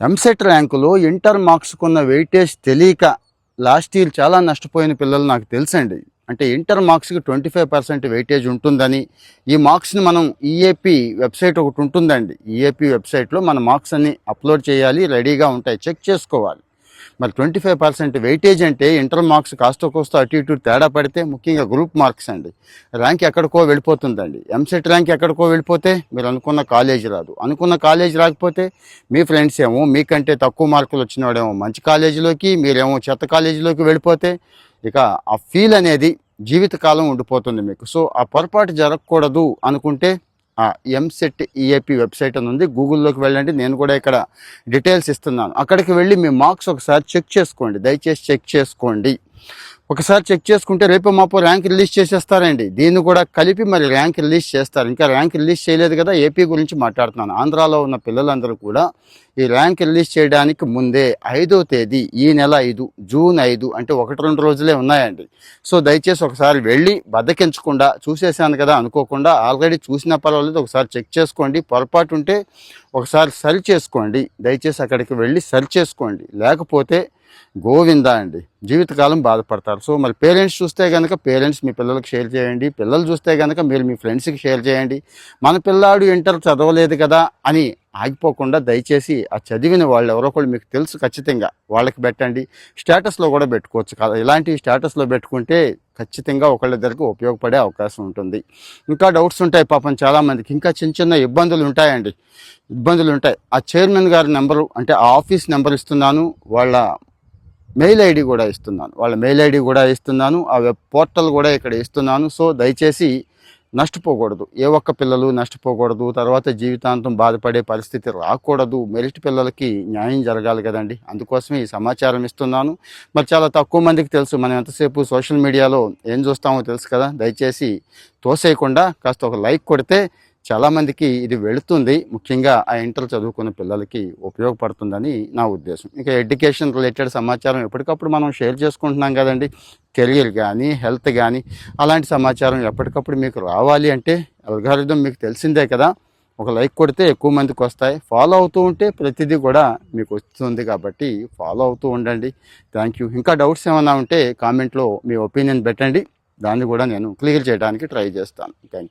EAMCET ర్యాంకులో inter మార్క్స్కున్న weightage తెలియక last year చాలా నష్టపోయిన పిల్లలు నాకు తెలుసండి. అంటే ఇంటర్ మార్క్స్కి 25% వెయిటేజ్ ఉంటుందని, ఈ మార్క్స్ని మనం ఈఏపీ వెబ్సైట్ ఒకటి ఉంటుందండి. ఈఏపీ వెబ్సైట్లో మన మార్క్స్ అన్ని అప్లోడ్ చేయాలి, రెడీగా ఉంటాయి, చెక్ చేసుకోవాలి. మరి 25% వెయిటేజ్ అంటే ఇంటర్ మార్క్స్ కాస్త కోస్త అటు ఇటు తేడా పడితే, ముఖ్యంగా గ్రూప్ మార్క్స్ అండి, ర్యాంక్ ఎక్కడికో వెళ్ళిపోతుందండి. ఎంసెట్ ర్యాంక్ ఎక్కడికో వెళ్ళిపోతే మీరు అనుకున్న కాలేజ్ రాదు, అనుకున్న కాలేజ్ రాకపోతే మీ ఫ్రెండ్స్ ఏమో మీకంటే తక్కువ మార్కులు వచ్చినవాడేమో మంచి కాలేజీలోకి, మీరేమో చెత్త కాలేజీలోకి వెళ్ళిపోతే ఇక ఆ ఫీల్ అనేది జీవితకాలం ఉండిపోతుంది మీకు. సో ఆ పొరపాటు జరగకూడదు అనుకుంటే ఎంసెట్ ఈఏపీ వెబ్సైట్ అని ఉంది, గూగుల్లోకి వెళ్ళండి. నేను కూడా ఇక్కడ డీటెయిల్స్ ఇస్తున్నాను. అక్కడికి వెళ్ళి మీ మార్క్స్ ఒకసారి చెక్ చేసుకోండి, దయచేసి చెక్ చేసుకోండి. ఒకసారి చెక్ చేసుకుంటే రేపు మాపో ర్యాంక్ రిలీజ్ చేసేస్తారండి. దీన్ని కూడా కలిపి మరి ర్యాంక్ రిలీజ్ చేస్తారు. ఇంకా ర్యాంక్ రిలీజ్ చేయలేదు కదా, ఏపీ గురించి మాట్లాడుతున్నాను. ఆంధ్రాలో ఉన్న పిల్లలందరూ కూడా ఈ ర్యాంక్ రిలీజ్ చేయడానికి ముందే 5వ తేదీ, ఈ నెల 5 జూన్ 5 అంటే 1-2 రోజులే ఉన్నాయండి. సో దయచేసి ఒకసారి వెళ్ళి బద్దకించకుండా, చూసేసాను కదా అనుకోకుండా, ఆల్రెడీ చూసినా పర్వాలేదు, ఒకసారి చెక్ చేసుకోండి. పొరపాటు ఉంటే ఒకసారి సరి చేసుకోండి. దయచేసి అక్కడికి వెళ్ళి సరి చేసుకోండి, లేకపోతే గోవిందా అండి, జీవితకాలం బాధపడతారు. సో మరి పేరెంట్స్ చూస్తే కనుక పేరెంట్స్ మీ పిల్లలకు షేర్ చేయండి, పిల్లలు చూస్తే కనుక మీరు మీ ఫ్రెండ్స్కి షేర్ చేయండి. మన పిల్లాడు ఇంటర్ చదవలేదు కదా అని ఆగిపోకుండా దయచేసి ఆ చదివిన వాళ్ళు ఎవరో ఒకళ్ళు మీకు తెలుసు ఖచ్చితంగా, వాళ్ళకి పెట్టండి. స్టేటస్లో కూడా పెట్టుకోవచ్చు కదా, ఇలాంటి స్టేటస్లో పెట్టుకుంటే ఖచ్చితంగా ఒకళ్ళిద్దరికి ఉపయోగపడే అవకాశం ఉంటుంది. ఇంకా డౌట్స్ ఉంటాయి పాపం చాలామందికి, ఇంకా చిన్న చిన్న ఇబ్బందులు ఉంటాయండి, ఇబ్బందులు ఉంటాయి. ఆ చైర్మన్ గారి నెంబరు, అంటే ఆ ఆఫీస్ నెంబర్ ఇస్తున్నాను, వాళ్ళ మెయిల్ ఐడి కూడా ఇస్తున్నాను, ఆ వెబ్ పోర్టల్ కూడా ఇక్కడ ఇస్తున్నాను. సో దయచేసి నష్టపోకూడదు, ఏ ఒక్క పిల్లలు నష్టపోకూడదు, తర్వాత జీవితాంతం బాధపడే పరిస్థితి రాకూడదు. మెరిట్ పిల్లలకి న్యాయం జరగాలి కదండి, అందుకోసమే ఈ సమాచారం ఇస్తున్నాను. మరి చాలా తక్కువ మందికి తెలుసు, మనం ఎంతసేపు సోషల్ మీడియాలో ఏం చూస్తామో తెలుసు కదా. దయచేసి తోసేయకుండా కాస్త ఒక లైక్ కొడితే చాలామందికి ఇది వెళుతుంది, ముఖ్యంగా ఆ ఇంటర్ చదువుకున్న పిల్లలకి ఉపయోగపడుతుందని నా ఉద్దేశం. ఇంకా ఎడ్యుకేషన్ రిలేటెడ్ సమాచారం ఎప్పటికప్పుడు మనం షేర్ చేసుకుంటున్నాం కదండి, కెరియర్ కానీ హెల్త్ కానీ, అలాంటి సమాచారం ఎప్పటికప్పుడు మీకు రావాలి అంటే అల్గారిథం మీకు తెలిసిందే కదా. ఒక లైక్ కొడితే ఎక్కువ మందికి వస్తాయి, ఫాలో అవుతూ ఉంటే ప్రతిదీ కూడా మీకు వస్తుంది, కాబట్టి ఫాలో అవుతూ ఉండండి. Thank you. ఇంకా డౌట్స్ ఏమైనా ఉంటే కామెంట్లో మీ ఒపీనియన్ పెట్టండి, దాన్ని కూడా నేను క్లియర్ చేయడానికి ట్రై చేస్తాను. Thank you.